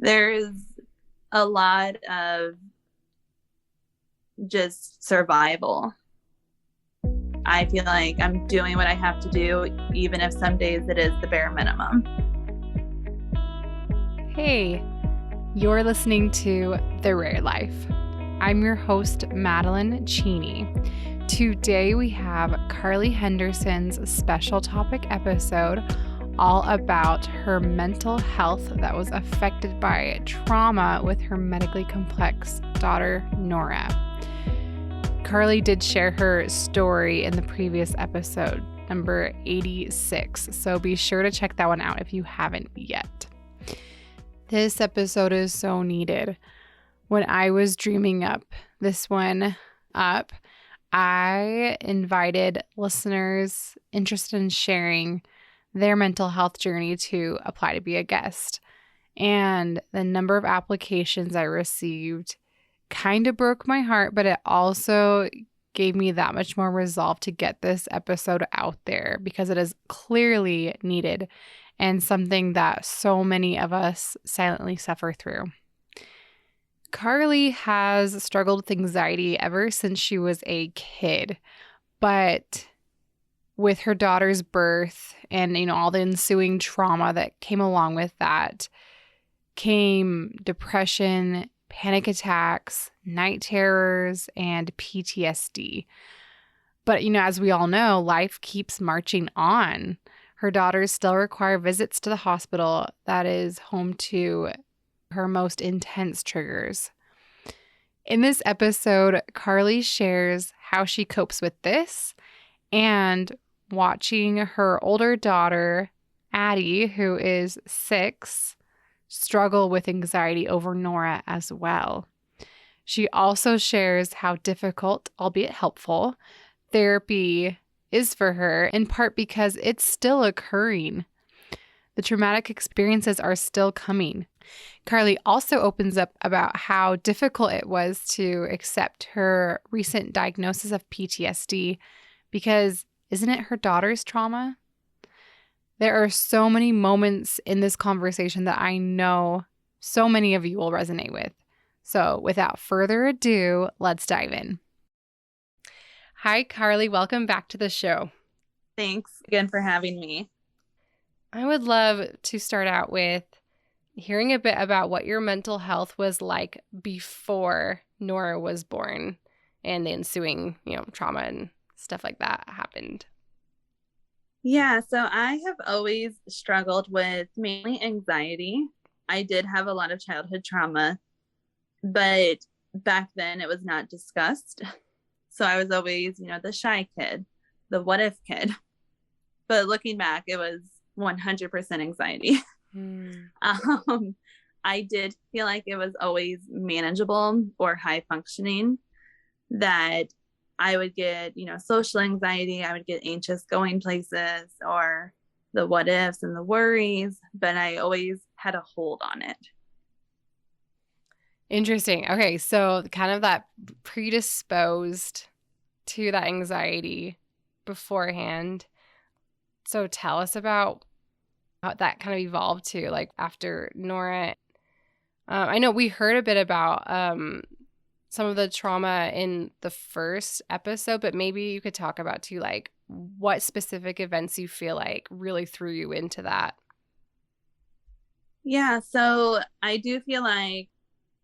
There's a lot of just survival. I feel like I'm doing what I have to do, even if some days it is the bare minimum. Hey, you're listening to The Rare Life. I'm your host, Madeline Cheney. Today we have Karley Henderson's special topic episode all about her mental health that was affected by trauma with her medically complex daughter, Nora. Karley did share her story in the previous episode, number 86, so be sure to check that one out if you haven't yet. This episode is so needed. When I was dreaming this one up, I invited listeners interested in sharing their mental health journey to apply to be a guest. And the number of applications I received kind of broke my heart, but it also gave me that much more resolve to get this episode out there because it is clearly needed and something that so many of us silently suffer through. Karley has struggled with anxiety ever since she was a kid, but with her daughter's birth and all the ensuing trauma that came along with that came depression, panic attacks, night terrors, and PTSD. But as we all know, life keeps marching on. Her daughters still require visits to the hospital that is home to her most intense triggers. In this episode, Karley shares how she copes with this and watching her older daughter, Addie, who is 6, struggle with anxiety over Nora as well. She also shares how difficult, albeit helpful, therapy is for her, in part because it's still occurring. The traumatic experiences are still coming. Karley also opens up about how difficult it was to accept her recent diagnosis of PTSD because isn't it her daughter's trauma? There are so many moments in this conversation that I know so many of you will resonate with. So without further ado, let's dive in. Hi, Karley. Welcome back to the show. Thanks again for having me. I would love to start out with hearing a bit about what your mental health was like before Nora was born and the ensuing, trauma and stuff like that happened. Yeah, so I have always struggled with mainly anxiety. I did have a lot of childhood trauma, but back then it was not discussed. So I was always, the shy kid, the what if kid. But looking back, it was 100% anxiety. I did feel like it was always manageable or high functioning, that I would get, social anxiety. I would get anxious going places or the what ifs and the worries, but I always had a hold on it. Interesting. Okay, so kind of that predisposed to that anxiety beforehand. So tell us about how that kind of evolved to, like, after Nora. I know we heard a bit about some of the trauma in the first episode, but maybe you could talk about too, like, what specific events you feel like really threw you into that. Yeah, so I do feel like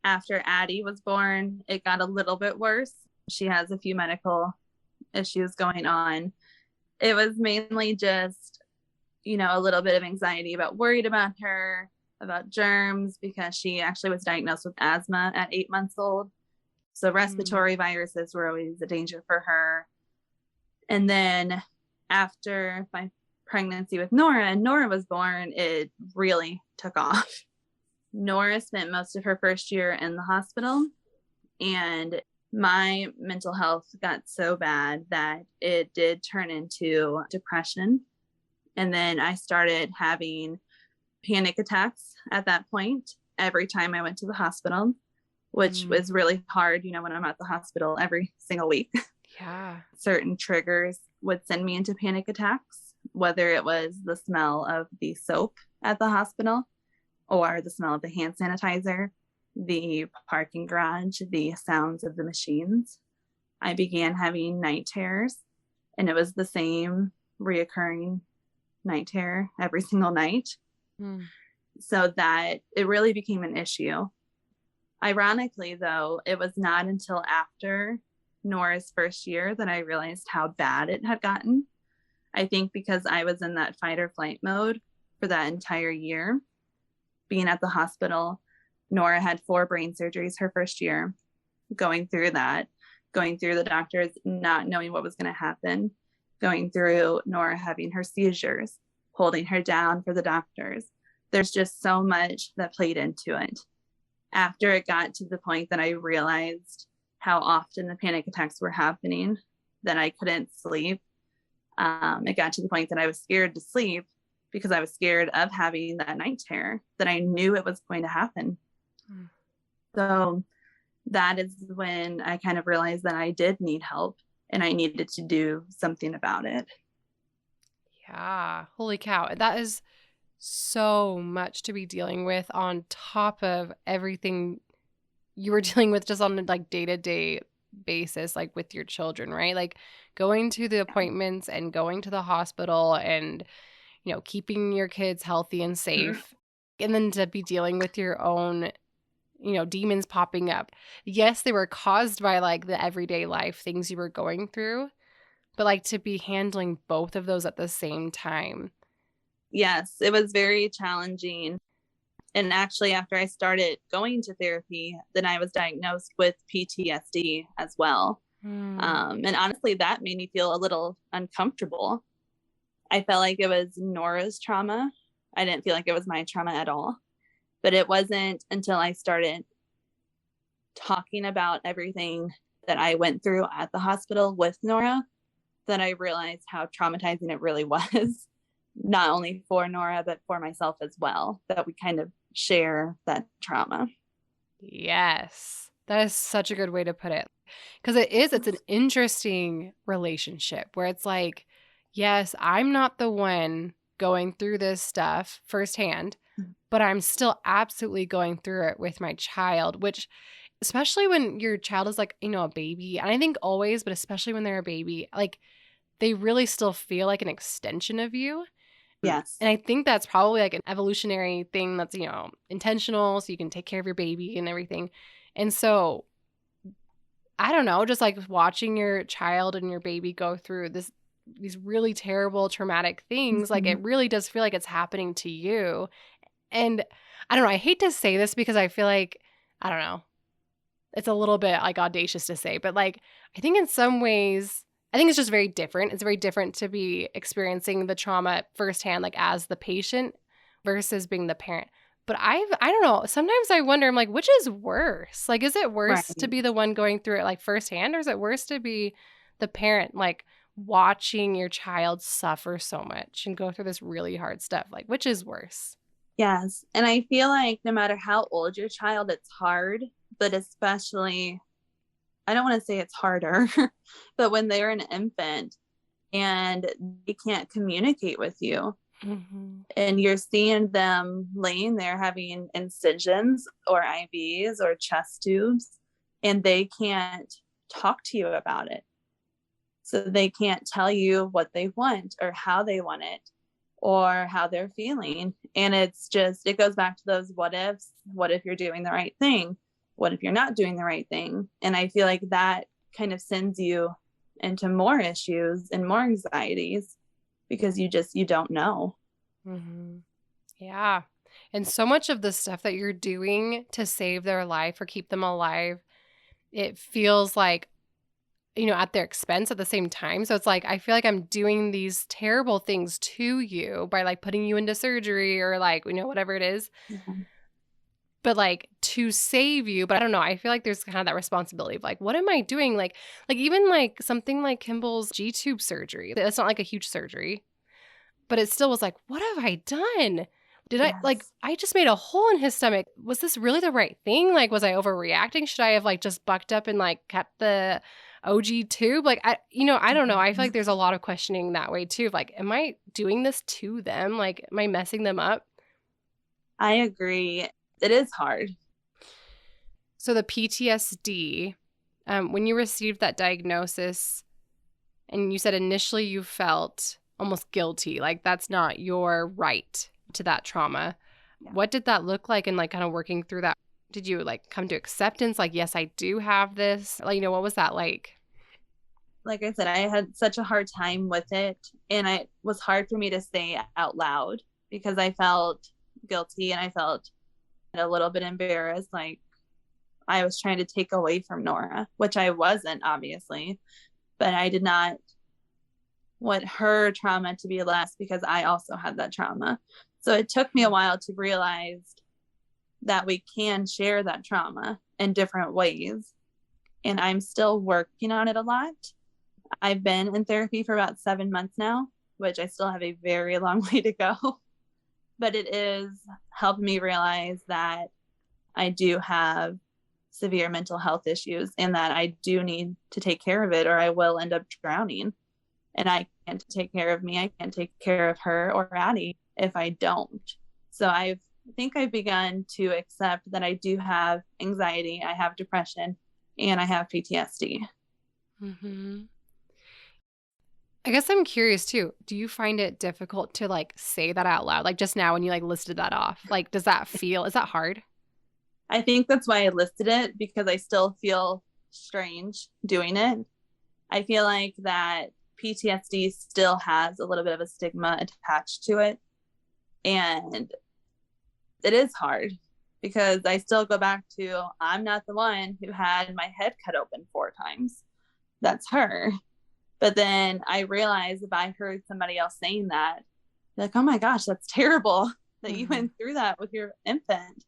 after Addie was born, it got a little bit worse. She has a few medical issues going on. It was mainly just, a little bit of anxiety worried about her, about germs, because she actually was diagnosed with asthma at 8 months old. So respiratory viruses were always a danger for her. And then after my pregnancy with Nora and Nora was born, it really took off. Nora spent most of her first year in the hospital, and my mental health got so bad that it did turn into depression. And then I started having panic attacks at that point every time I went to the hospital, which was really hard, when I'm at the hospital every single week. Yeah. Certain triggers would send me into panic attacks, whether it was the smell of the soap at the hospital or the smell of the hand sanitizer, the parking garage, the sounds of the machines. I began having night terrors, and it was the same reoccurring night terror every single night. So that it really became an issue. Ironically, though, it was not until after Nora's first year that I realized how bad it had gotten. I think because I was in that fight or flight mode for that entire year. Being at the hospital, Nora had 4 brain surgeries her first year, going through that, going through the doctors not knowing what was going to happen, going through Nora having her seizures, holding her down for the doctors. There's just so much that played into it. After it got to the point that I realized how often the panic attacks were happening, that I couldn't sleep. It got to the point that I was scared to sleep because I was scared of having that night terror, that I knew it was going to happen. So that is when I kind of realized that I did need help and I needed to do something about it. Yeah. Holy cow. That is so much to be dealing with on top of everything you were dealing with just on a like day-to-day basis, like with your children, right? Like going to the appointments and going to the hospital and, you know, keeping your kids healthy and safe. And then to be dealing with your own, you know, demons popping up. Yes, they were caused by like the everyday life things you were going through, but like to be handling both of those at the same time. Yes, it was very challenging. And actually, after I started going to therapy, then I was diagnosed with PTSD as well. And honestly, that made me feel a little uncomfortable. I felt like it was Nora's trauma. I didn't feel like it was my trauma at all. But it wasn't until I started talking about everything that I went through at the hospital with Nora that I realized how traumatizing it really was. Not only for Nora, but for myself as well, that we kind of share that trauma. Yes. That is such a good way to put it. Because it's an interesting relationship where it's like, yes, I'm not the one going through this stuff firsthand, but I'm still absolutely going through it with my child, which especially when your child is like, you know, a baby, and I think always, but especially when they're a baby, like they really still feel like an extension of you. Yes. And I think that's probably like an evolutionary thing that's, you know, intentional so you can take care of your baby and everything. And so, I don't know, just like watching your child and your baby go through these really terrible traumatic things, like it really does feel like it's happening to you. And I don't know, I hate to say this because I feel like, I don't know, it's a little bit like audacious to say, but like I think in some ways, I think it's just very different. It's very different to be experiencing the trauma firsthand, like as the patient versus being the parent. But I don't know. Sometimes I wonder, I'm like, which is worse? Like, is it worse to be the one going through it like firsthand, or is it worse to be the parent, like watching your child suffer so much and go through this really hard stuff? Like, which is worse? Yes. And I feel like no matter how old your child, it's hard, but especially, I don't want to say it's harder, but when they're an infant and they can't communicate with you, and you're seeing them laying there having incisions or IVs or chest tubes, and they can't talk to you about it. So they can't tell you what they want or how they want it or how they're feeling. And it's just, it goes back to those what ifs. What if you're doing the right thing? What if you're not doing the right thing? And I feel like that kind of sends you into more issues and more anxieties because you don't know. Yeah. And so much of the stuff that you're doing to save their life or keep them alive, it feels like, you know, at their expense at the same time. So it's like, I feel like I'm doing these terrible things to you by like putting you into surgery or like, you know, whatever it is. But like to save you, but I don't know. I feel like there's kind of that responsibility of like, what am I doing? Like even like something like Kimball's G-tube surgery. That's not like a huge surgery, but it still was like, what have I done? Did I like, I just made a hole in his stomach. Was this really the right thing? Like, was I overreacting? Should I have like just bucked up and like kept the OG tube? Like, I don't know. I feel like there's a lot of questioning that way too. Of like, am I doing this to them? Like, am I messing them up? I agree. It is hard. So the PTSD, when you received that diagnosis, and you said initially you felt almost guilty, like that's not your right to that trauma. Yeah. What did that look like in like kind of working through that? Did you like come to acceptance? Like, yes, I do have this. Like, what was that like? Like I said, I had such a hard time with it, and it was hard for me to say out loud because I felt guilty and I felt a little bit embarrassed. Like I was trying to take away from Nora, which I wasn't, obviously, but I did not want her trauma to be less because I also had that trauma. So it took me a while to realize that we can share that trauma in different ways. And I'm still working on it a lot. I've been in therapy for about 7 months now, which I still have a very long way to go. But it is helping me realize that I do have severe mental health issues and that I do need to take care of it or I will end up drowning. And I can't take care of me. I can't take care of her or Addie if I don't. So I think I've begun to accept that I do have anxiety, I have depression, and I have PTSD. Mm-hmm. I guess I'm curious too. Do you find it difficult to like say that out loud? Like just now when you like listed that off, like is that hard? I think that's why I listed it, because I still feel strange doing it. I feel like that PTSD still has a little bit of a stigma attached to it. And it is hard because I still go back to, I'm not the one who had my head cut open 4 times. That's her. But then I realized if I heard somebody else saying that, like, oh my gosh, that's terrible that you went through that with your infant.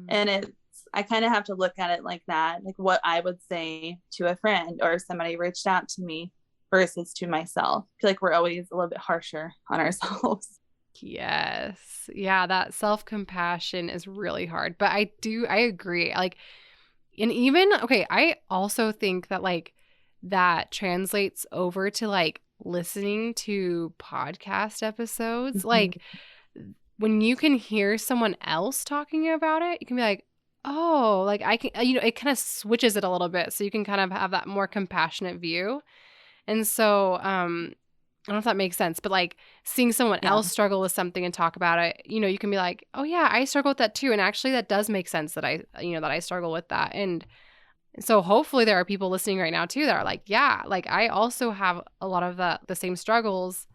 And I kind of have to look at it like that, like what I would say to a friend or somebody reached out to me versus to myself. I feel like we're always a little bit harsher on ourselves. Yes. Yeah, that self-compassion is really hard. But I agree. Like, and even, okay, I also think that like that translates over to like listening to podcast episodes. Like when you can hear someone else talking about it, you can be like, oh, like I can, it kind of switches it a little bit. So you can kind of have that more compassionate view. And so, I don't know if that makes sense, but like seeing someone else struggle with something and talk about it, you can be like, oh yeah, I struggle with that too. And actually that does make sense that I struggle with that. And so hopefully there are people listening right now too that are like, yeah, like I also have a lot of the same struggles.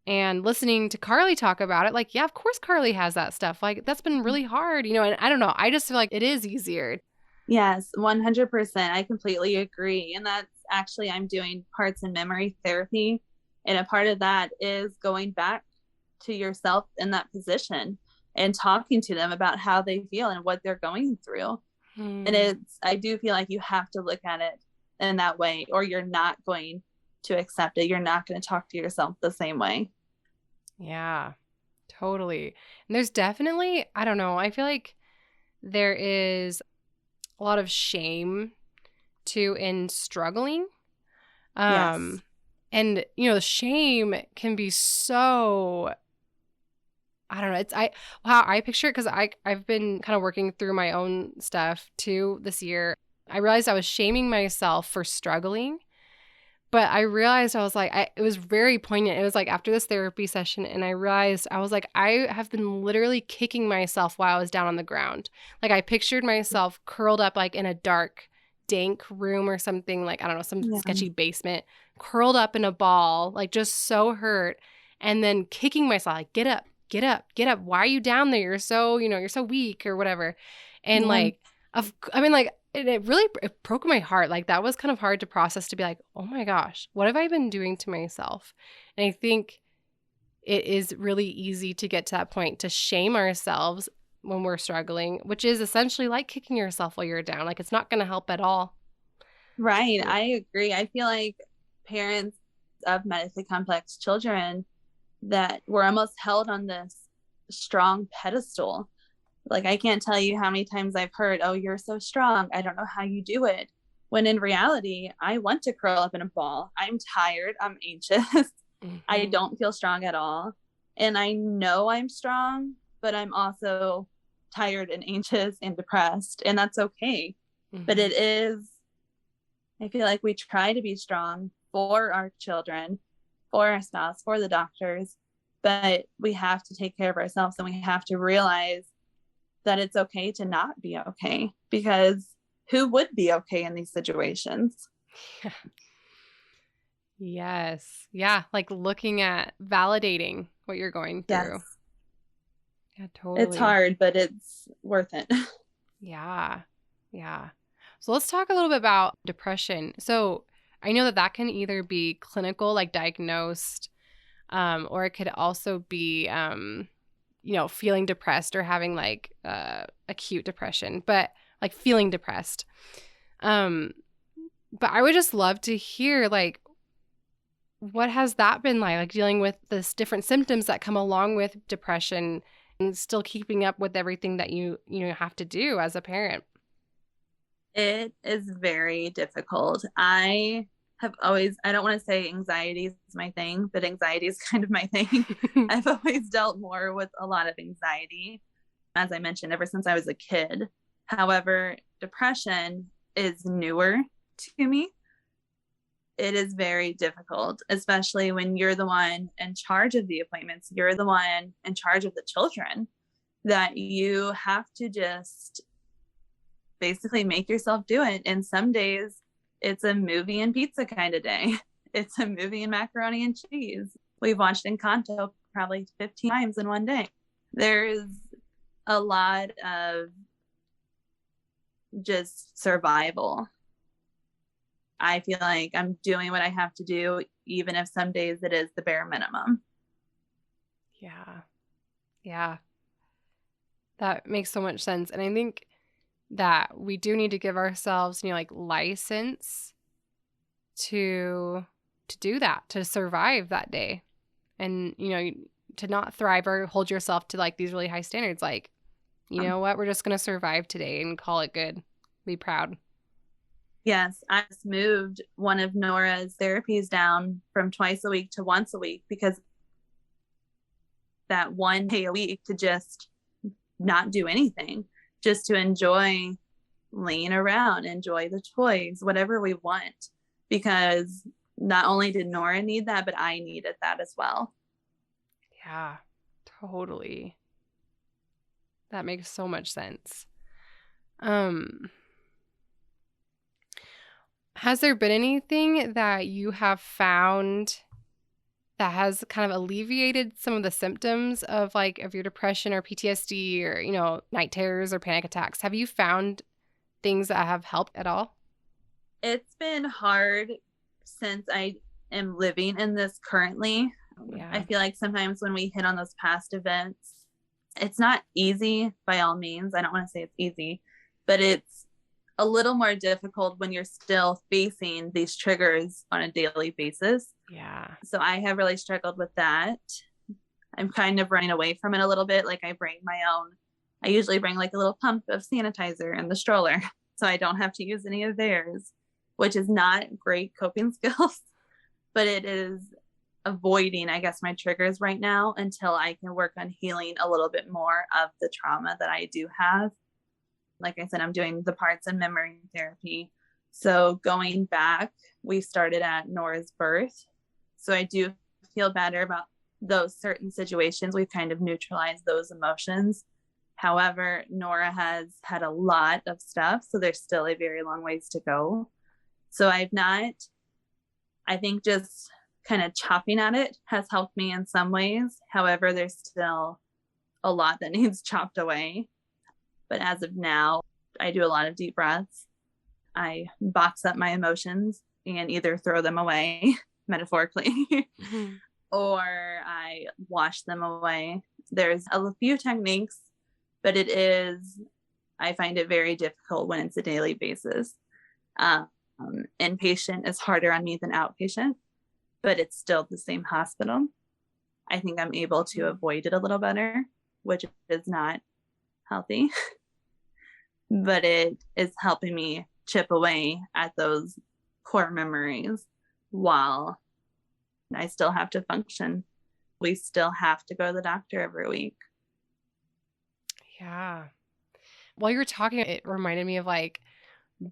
And listening to Karley talk about it, like, yeah, of course Karley has that stuff. Like that's been really hard, and I don't know. I just feel like it is easier. Yes, 100%. I completely agree. And that's actually, I'm doing parts in memory therapy. And a part of that is going back to yourself in that position and talking to them about how they feel and what they're going through. And I do feel like you have to look at it in that way, or you're not going to accept it. You're not going to talk to yourself the same way. Yeah, totally. And there's definitely, I don't know, I feel like there is a lot of shame too in struggling. Yes. And shame can be so, I don't know, how I picture it, because I've been kind of working through my own stuff too this year. I realized I was shaming myself for struggling, but I realized I was like, it was very poignant. It was like after this therapy session, and I realized I was like, I have been literally kicking myself while I was down on the ground. Like I pictured myself curled up like in a dark, dank room or something, like, I don't know, some sketchy basement, curled up in a ball, like just so hurt, and then kicking myself, like, get up, get up, get up. Why are you down there? You're so, you're so weak or whatever. And like, it really broke my heart. Like that was kind of hard to process, to be like, oh my gosh, what have I been doing to myself? And I think it is really easy to get to that point, to shame ourselves when we're struggling, which is essentially like kicking yourself while you're down. Like it's not going to help at all. Right. I agree. I feel like parents of medically complex children, that we're almost held on this strong pedestal. Like I can't tell you how many times I've heard, oh, you're so strong, I don't know how you do it. When in reality, I want to curl up in a ball. I'm tired. I'm anxious. I don't feel strong at all. And I know I'm strong, but I'm also tired and anxious and depressed, and that's okay. But it is, I feel like we try to be strong for our children, for our spouse, for the doctors, but we have to take care of ourselves, and we have to realize that it's okay to not be okay, because who would be okay in these situations? Yes. Yeah. Like looking at validating what you're going through. Yes. Yeah, totally. It's hard, but it's worth it. Yeah. Yeah. So let's talk a little bit about depression. So I know that can either be clinical, like diagnosed, or it could also be, feeling depressed or having like acute depression, but like feeling depressed. But I would just love to hear, like, what has that been like dealing with this different symptoms that come along with depression and still keeping up with everything that you have to do as a parent? It is very difficult. I don't want to say anxiety is my thing, but anxiety is kind of my thing. I've always dealt more with a lot of anxiety, as I mentioned, ever since I was a kid. However, depression is newer to me. It is very difficult, especially when you're the one in charge of the appointments. You're the one in charge of the children, that you have to just basically make yourself do it. And some days it's a movie and pizza kind of day. It's a movie and macaroni and cheese. We've watched Encanto probably 15 times in one day. There's a lot of just survival. I feel like I'm doing what I have to do, even if some days it is the bare minimum. Yeah. Yeah. That makes so much sense. And I think that we do need to give ourselves, like license to do that, to survive that day. And, to not thrive or hold yourself to like these really high standards. Like, you know what? We're just going to survive today and call it good. Be proud. Yes, I just moved one of Nora's therapies down from twice a week to once a week, because that one day a week to just not do anything, just to enjoy laying around, enjoy the toys, whatever we want. Because not only did Nora need that, but I needed that as well. Yeah, totally. That makes so much sense. Has there been anything that you have found that has kind of alleviated some of the symptoms of your depression or PTSD or, night terrors or panic attacks? Have you found things that have helped at all? It's been hard since I am living in this currently. Yeah. I feel like sometimes when we hit on those past events, it's not easy by all means. I don't want to say it's easy, but it's a little more difficult when you're still facing these triggers on a daily basis. Yeah. So I have really struggled with that. I'm kind of running away from it a little bit. Like I usually bring like a little pump of sanitizer in the stroller, so I don't have to use any of theirs, which is not great coping skills, but it is avoiding, I guess, my triggers right now until I can work on healing a little bit more of the trauma that I do have. Like I said, I'm doing the parts and memory therapy. So going back, we started at Nora's birth. So I do feel better about those certain situations. We've kind of neutralized those emotions. However, Nora has had a lot of stuff, so there's still a very long ways to go. So I think just kind of chopping at it has helped me in some ways. However, there's still a lot that needs chopped away. But as of now, I do a lot of deep breaths. I box up my emotions and either throw them away, metaphorically, or I wash them away. There's a few techniques, but I find it very difficult when it's a daily basis. Inpatient is harder on me than outpatient, but it's still the same hospital. I think I'm able to avoid it a little better, which is not healthy, but it is helping me chip away at those core memories while I still have to function. We still have to go to the doctor every week. Yeah. While you were talking, it reminded me of like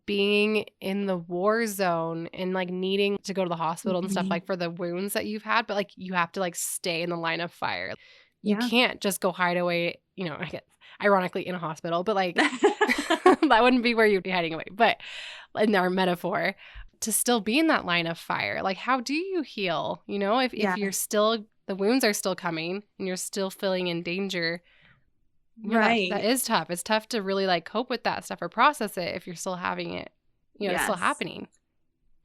being in the war zone and like needing to go to the hospital and stuff, Mhm. like for the wounds that you've had, but like you have to like stay in the line of fire. You Yeah. can't just go hide away, I guess, ironically in a hospital, but like that wouldn't be where you'd be hiding away. But in our metaphor, to still be in that line of fire, like how do you heal? If Yeah. you're still, the wounds are still coming and you're still feeling in danger. That Right. is tough. It's tough to really like cope with that stuff or process it if you're still having it, it's still Yes. happening.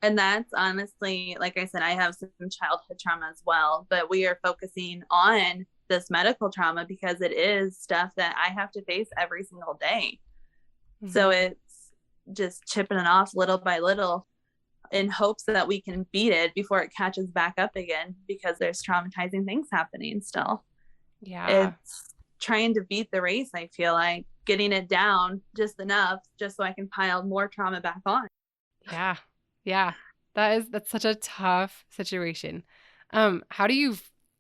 And that's honestly, like I said, I have some childhood trauma as well, but we are focusing on this medical trauma because it is stuff that I have to face every single day. Mm-hmm. So it's just chipping it off little by little in hopes that we can beat it before it catches back up again, because there's traumatizing things happening still. Yeah. It's trying to beat the race. I feel like getting it down just enough just so I can pile more trauma back on. Yeah. Yeah. That's such a tough situation. How do you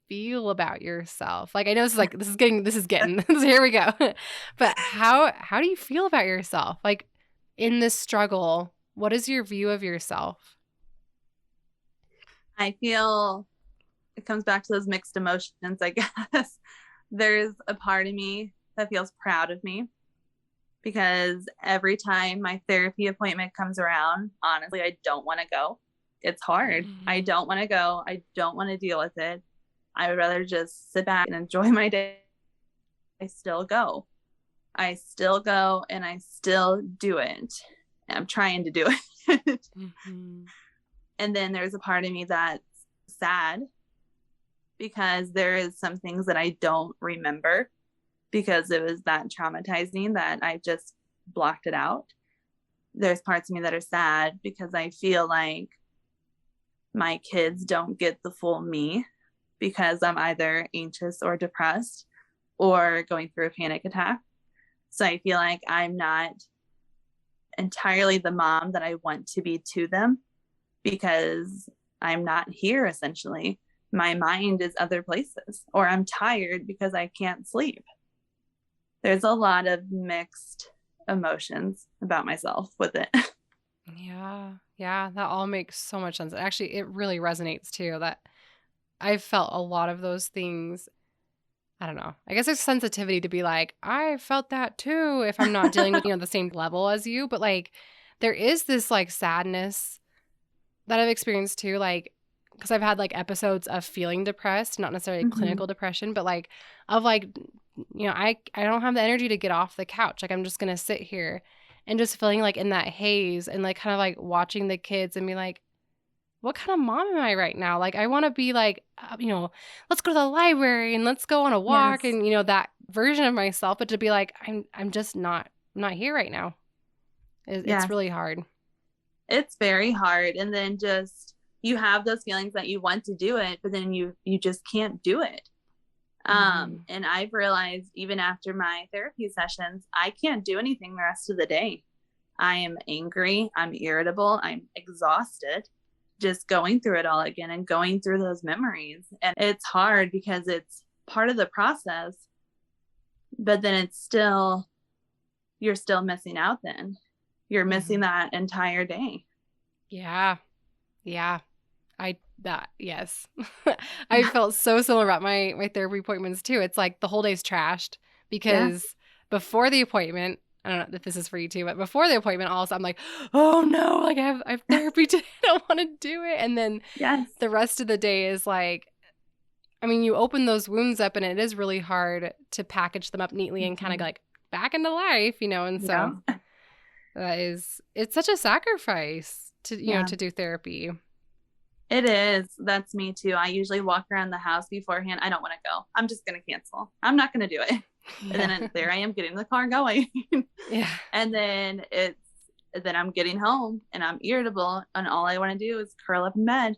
feel about yourself? Like I know this is getting so here we go. But how do you feel about yourself? Like in this struggle, what is your view of yourself? I feel it comes back to those mixed emotions, I guess. There's a part of me that feels proud of me because every time my therapy appointment comes around, honestly, I don't want to go. It's hard. Mm-hmm. I don't want to go. I don't want to deal with it. I would rather just sit back and enjoy my day. I still go. I still go and I still do it. I'm trying to do it. Mm-hmm. And then there's a part of me that's sad because there is some things that I don't remember because it was that traumatizing that I just blocked it out. There's parts of me that are sad because I feel like my kids don't get the full me because I'm either anxious or depressed or going through a panic attack. So I feel like I'm not entirely the mom that I want to be to them because I'm not here, essentially. My mind is other places, or I'm tired because I can't sleep. There's a lot of mixed emotions about myself with it. Yeah. Yeah. That all makes so much sense. Actually, it really resonates too, that I've felt a lot of those things. I don't know. I guess there's sensitivity to be like, I felt that too if I'm not dealing with, the same level as you. But like, there is this like sadness that I've experienced too. Like, because I've had like episodes of feeling depressed, not necessarily clinical depression, but like of like, I don't have the energy to get off the couch. Like I'm just going to sit here and just feeling like in that haze and like kind of like watching the kids and be like, what kind of mom am I right now? Like, I want to be like, let's go to the library and let's go on a walk and, that version of myself. But to be like, I'm just not here right now. It's really hard. It's very hard. And then just, you have those feelings that you want to do it, but then you just can't do it. And I've realized even after my therapy sessions, I can't do anything the rest of the day. I am angry. I'm irritable. I'm exhausted. Just going through it all again and going through those memories. And it's hard because it's part of the process, but then you're still missing out then. You're missing that entire day. Yeah. Yeah. Yes. I felt so similar about my therapy appointments too. It's like the whole day's trashed because before the appointment, I don't know if this is for you too, but before the appointment, also I'm like, oh no, like I have therapy today. I don't want to do it. And then the rest of the day is like, I mean, you open those wounds up and it is really hard to package them up neatly and kind of like back into life, and so it's such a sacrifice to, to do therapy. It is. That's me too. I usually walk around the house beforehand. I don't want to go. I'm just going to cancel. I'm not going to do it. And then there I am getting in the car going. And then then I'm getting home and I'm irritable and all I want to do is curl up in bed.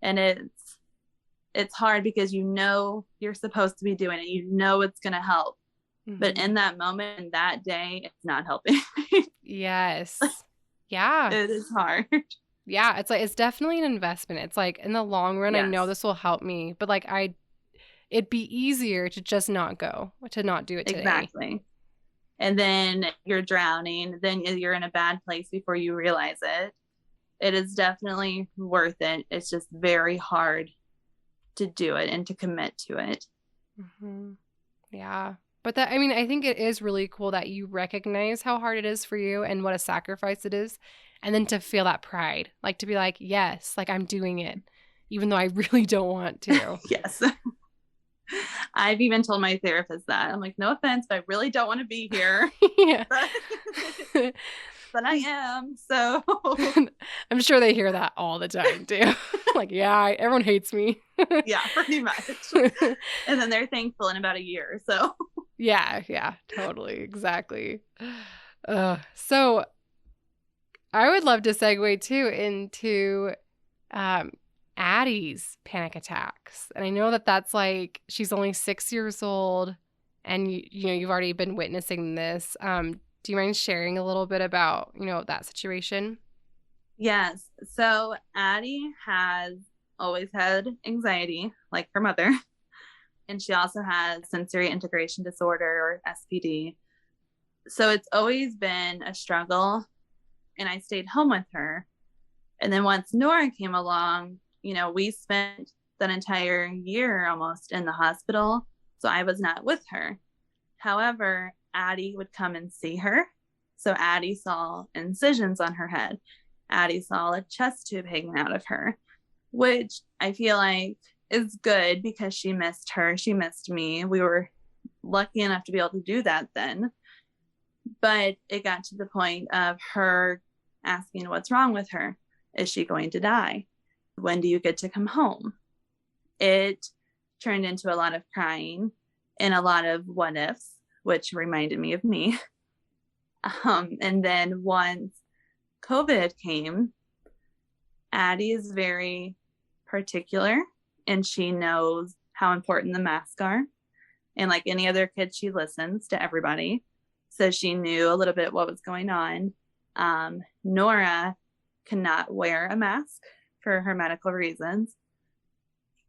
And it's hard because you're supposed to be doing it. It's going to help. But in that moment, in that day, it's not helping. Yes. Yeah. It is hard. Yeah, it's like it's definitely an investment. It's like in the long run, I know this will help me, but like it'd be easier to just not go, to not do it today. Exactly. and then you're drowning, then you're in a bad place before you realize it. It is definitely worth it. It's just very hard to do it and to commit to it. Mm-hmm. Yeah. But that, I mean, I think it is really cool that you recognize how hard it is for you and what a sacrifice it is. And then to feel that pride, like to be like, yes, like I'm doing it, even though I really don't want to. Yes. I've even told my therapist that. I'm like, no offense, but I really don't want to be here. Yeah. But I am. So I'm sure they hear that all the time too. Like, yeah, everyone hates me. Yeah, pretty much. And then they're thankful in about a year. So yeah, totally. Exactly. So I would love to segue too into Addie's panic attacks. And I know that that's like, she's only 6 years old and you know, you've already been witnessing this. Do you mind sharing a little bit about, you know, that situation? yes. So Addie has always had anxiety, like her mother. And she also has sensory integration disorder, or SPD. So it's always been a struggle. And I stayed home with her. And then once Nora came along, you know, we spent that entire year almost in the hospital. So I was not with her. However, Addie would come and see her. So Addie saw incisions on her head. Addie saw a chest tube hanging out of her, which I feel like is good because she missed her. She missed me. We were lucky enough to be able to do that then. But it got to the point of her asking what's wrong with her. Is she going to die? When do you get to come home? It turned into a lot of crying and a lot of what ifs, which reminded me of me. And then once COVID came, Addie is very particular and she knows how important the masks are. And like any other kid, she listens to everybody. So she knew a little bit what was going on. Nora cannot wear a mask for her medical reasons.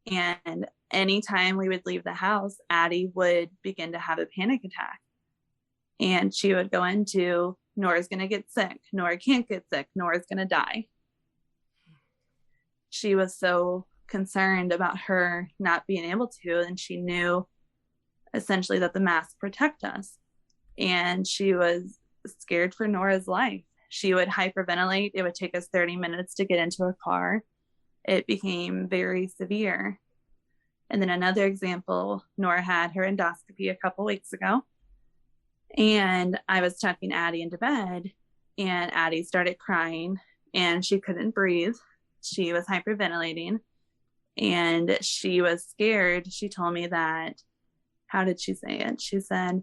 And anytime we would leave the house, Addie would begin to have a panic attack. And she would go into, Nora's going to get sick. Nora can't get sick. Nora's going to die. She was so concerned about her not being able to. And she knew essentially that the masks protect us. And she was scared for Nora's life. She would hyperventilate. It would take us 30 minutes to get into a car. It became very severe. And then another example, Nora had her endoscopy a couple weeks ago. And I was tucking Addie into bed and Addie started crying and she couldn't breathe. She was hyperventilating and she was scared. She told me that, how did she say it? She said,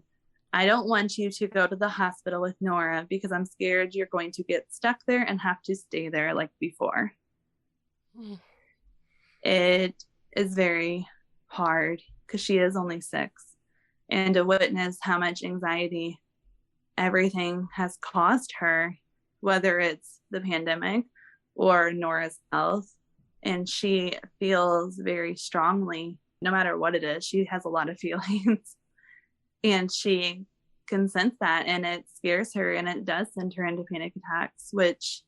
I don't want you to go to the hospital with Nora because I'm scared you're going to get stuck there and have to stay there like before. It is very hard because she is only 6. And to witness how much anxiety everything has caused her, whether it's the pandemic or Nora's health. And she feels very strongly, no matter what it is, she has a lot of feelings. And she can sense that and it scares her and it does send her into panic attacks, which,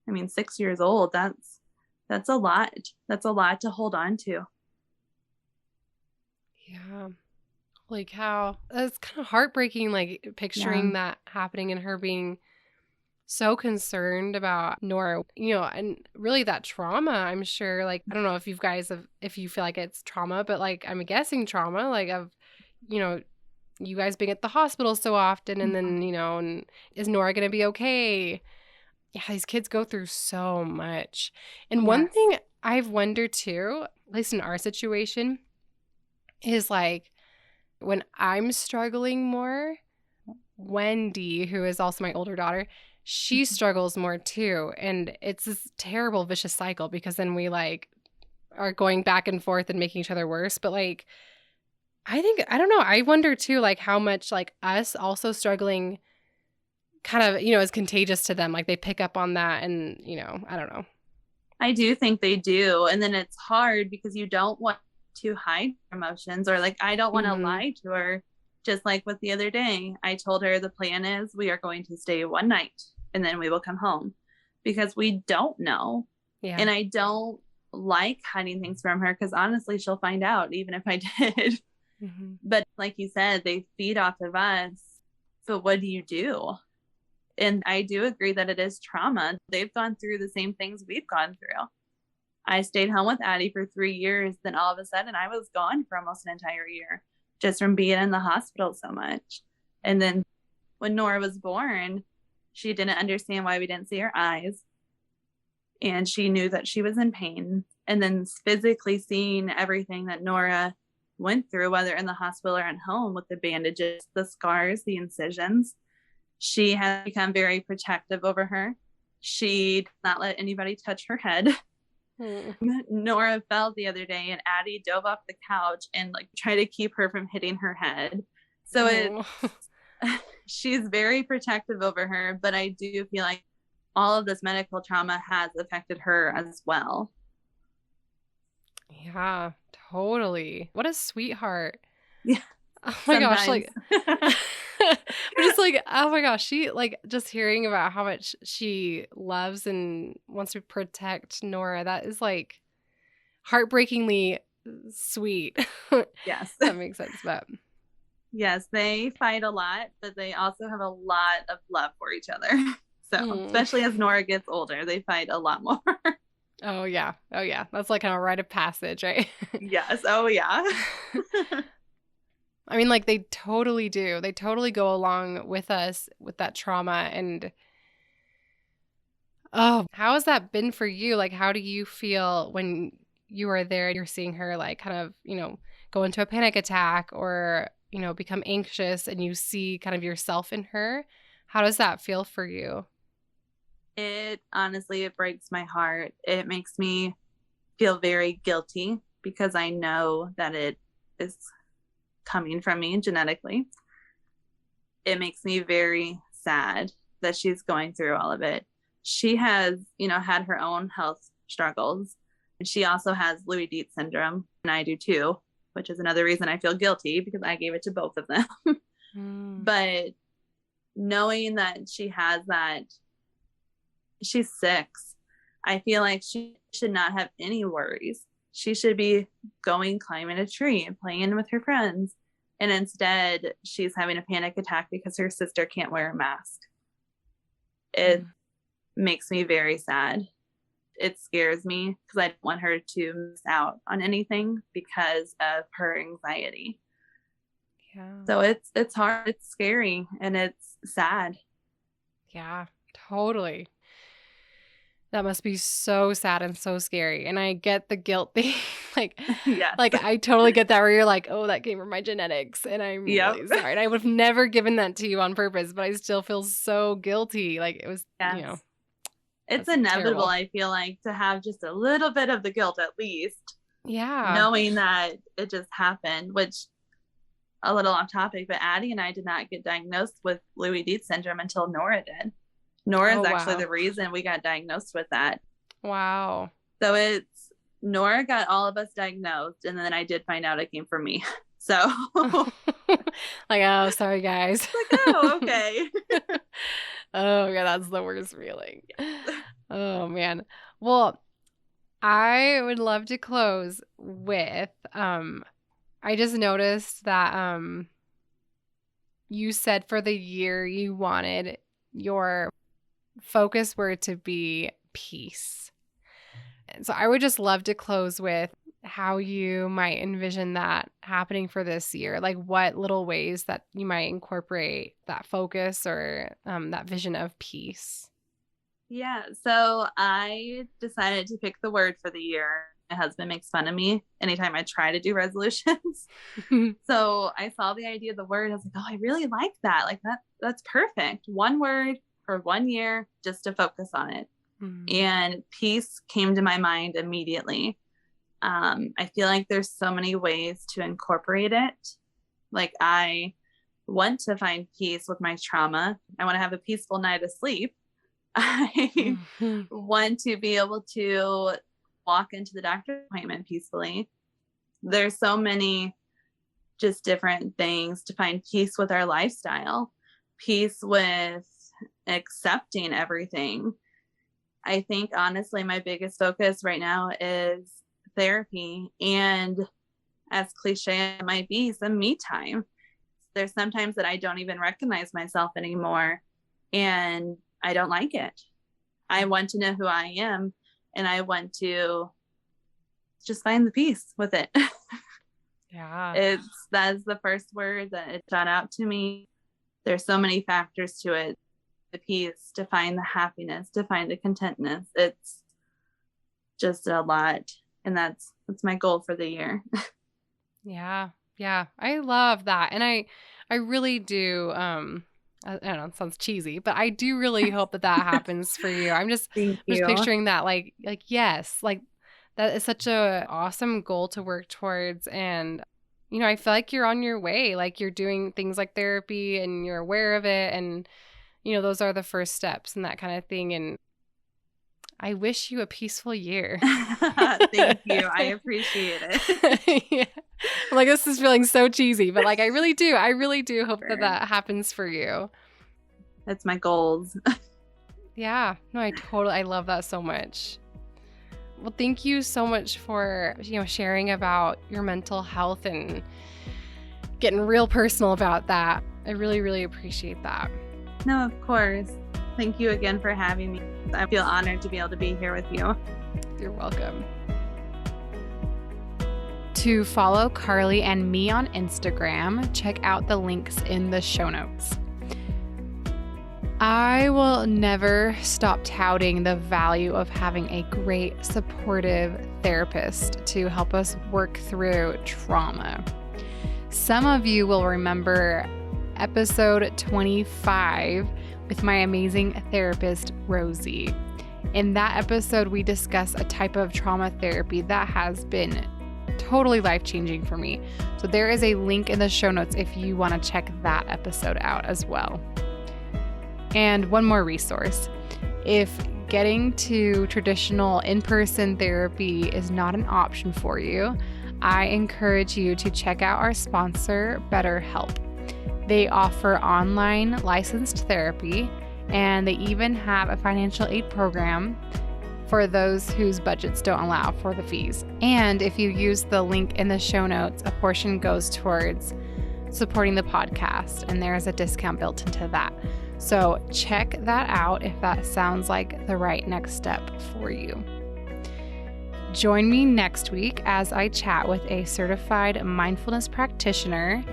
I mean, 6 years old, that's a lot. That's a lot to hold on to. Yeah. Like how that's kind of heartbreaking, like picturing that happening and her being so concerned about Nora, you know, and really that trauma, I'm sure, like, I don't know if you guys have, if you feel like it's trauma, but like, I'm guessing trauma, like of, you know, you guys being at the hospital so often and then, you know, and is Nora going to be okay? Yeah, these kids go through so much. And one thing I've wondered too, at least in our situation, is like, when I'm struggling more, Wendy, who is also my older daughter, she struggles more too. And it's this terrible vicious cycle because then we like are going back and forth and making each other worse. But like, I don't know. I wonder too, like how much like us also struggling kind of, you know, is contagious to them. Like they pick up on that and, you know, I don't know. I do think they do. And then it's hard because you don't want to hide emotions or like, I don't want to lie to her Just like with the other day, I told her the plan is we are going to stay one night and then we will come home because we don't know. Yeah. And I don't like hiding things from her because honestly, she'll find out even if I did. Mm-hmm. But like you said, they feed off of us. So what do you do? And I do agree that it is trauma. They've gone through the same things we've gone through. I stayed home with Addie for 3 years. Then all of a sudden I was gone for almost an entire year just from being in the hospital so much. And then when Nora was born, she didn't understand why we didn't see her eyes. And she knew that she was in pain. And then physically seeing everything that Nora went through, whether in the hospital or at home, with the bandages, the scars, the incisions, she has become very protective over her. She did not let anybody touch her head. Nora fell the other day and Addie dove off the couch and like tried to keep her from hitting her head. So she's very protective over her, but I do feel like all of this medical trauma has affected her as well. Yeah, totally. What a sweetheart. Yeah. Oh my gosh, like we're just like, oh my gosh, she like just hearing about how much she loves and wants to protect Nora, that is like heartbreakingly sweet. Yes. That makes sense. But yes, they fight a lot, but they also have a lot of love for each other. So especially as Nora gets older, they fight a lot more. Oh yeah. That's like kind of a rite of passage, right? Yes. Oh yeah. I mean, like they totally do. They totally go along with us with that trauma. And oh, how has that been for you? Like, how do you feel when you are there and you're seeing her like kind of, go into a panic attack or, become anxious and you see kind of yourself in her? How does that feel for you? It honestly, it breaks my heart. It makes me feel very guilty because I know that it is coming from me genetically. It makes me very sad that she's going through all of it. She has, had her own health struggles. And she also has Louis Dietz syndrome, and I do too, which is another reason I feel guilty because I gave it to both of them. But knowing that she has that, she's 6. I feel like she should not have any worries. She should be going climbing a tree and playing with her friends. And instead, she's having a panic attack because her sister can't wear a mask. It makes me very sad. It scares me because I don't want her to miss out on anything because of her anxiety. Yeah. So it's hard, it's scary, and it's sad. Yeah, totally. That must be so sad and so scary. And I get the guilt thing. Yes. Like I totally get that where you're like, oh, that came from my genetics. And I'm really sorry. And I would have never given that to you on purpose, but I still feel so guilty. Like it was, it's inevitable, terrible. I feel like, to have just a little bit of the guilt at least. Yeah. Knowing that it just happened, which a little off topic, but Addie and I did not get diagnosed with Louis Dietz syndrome until Nora did. Nora is actually the reason we got diagnosed with that. Wow. So Nora got all of us diagnosed, and then I did find out it came from me. So like, oh, sorry guys. Like, oh, okay. Oh yeah, that's the worst feeling. Oh man. Well, I would love to close with I just noticed that you said for the year you wanted your focus word to be peace. And so I would just love to close with how you might envision that happening for this year. Like what little ways that you might incorporate that focus or that vision of peace. Yeah, so I decided to pick the word for the year. My husband makes fun of me anytime I try to do resolutions. So I saw the idea of the word. I was like, oh, I really like that. Like that's perfect. One word for 1 year just to focus on it. And peace came to my mind immediately. I feel like there's so many ways to incorporate it. Like I want to find peace with my trauma. I want to have a peaceful night of sleep. I want to be able to walk into the doctor's appointment peacefully. There's so many just different things to find peace with our lifestyle, peace with accepting everything. I think honestly, my biggest focus right now is therapy, and as cliche it might be, some me time. There's sometimes that I don't even recognize myself anymore, and I don't like it. I want to know who I am, and I want to just find the peace with it. Yeah. That's the first word that it shot out to me. There's so many factors to it. The peace, to find the happiness, to find the contentness. It's just a lot. And that's my goal for the year. Yeah. Yeah. I love that. And I really do, I don't know, it sounds cheesy, but I do really hope that happens for you. I'm just picturing that like, yes, like that is such a awesome goal to work towards. And, you know, I feel like you're on your way, like you're doing things like therapy and you're aware of it. And, you know, those are the first steps and that kind of thing. And I wish you a peaceful year. Thank you. I appreciate it. Yeah. Like, this is feeling so cheesy, but like, I really do hope that happens for you. That's my goals. Yeah. No, I love that so much. Well, thank you so much for, you know, sharing about your mental health and getting real personal about that. I really, really appreciate that. No, of course. Thank you again for having me. I feel honored to be able to be here with you. You're welcome. To follow Karley and me on Instagram, check out the links in the show notes. I will never stop touting the value of having a great, supportive therapist to help us work through trauma. Some of you will remember episode 25 with my amazing therapist, Rosey. In that episode, we discuss a type of trauma therapy that has been totally life-changing for me. So there is a link in the show notes if you want to check that episode out as well. And one more resource. If getting to traditional in-person therapy is not an option for you, I encourage you to check out our sponsor, BetterHelp. They offer online licensed therapy, and they even have a financial aid program for those whose budgets don't allow for the fees. And if you use the link in the show notes, a portion goes towards supporting the podcast, and there is a discount built into that. So check that out if that sounds like the right next step for you. Join me next week as I chat with a certified mindfulness practitioner,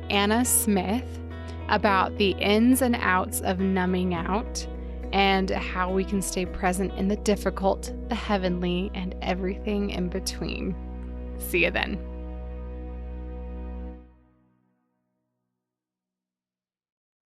Anna Smith, about the ins and outs of numbing out and how we can stay present in the difficult, the heavenly, and everything in between. See you then.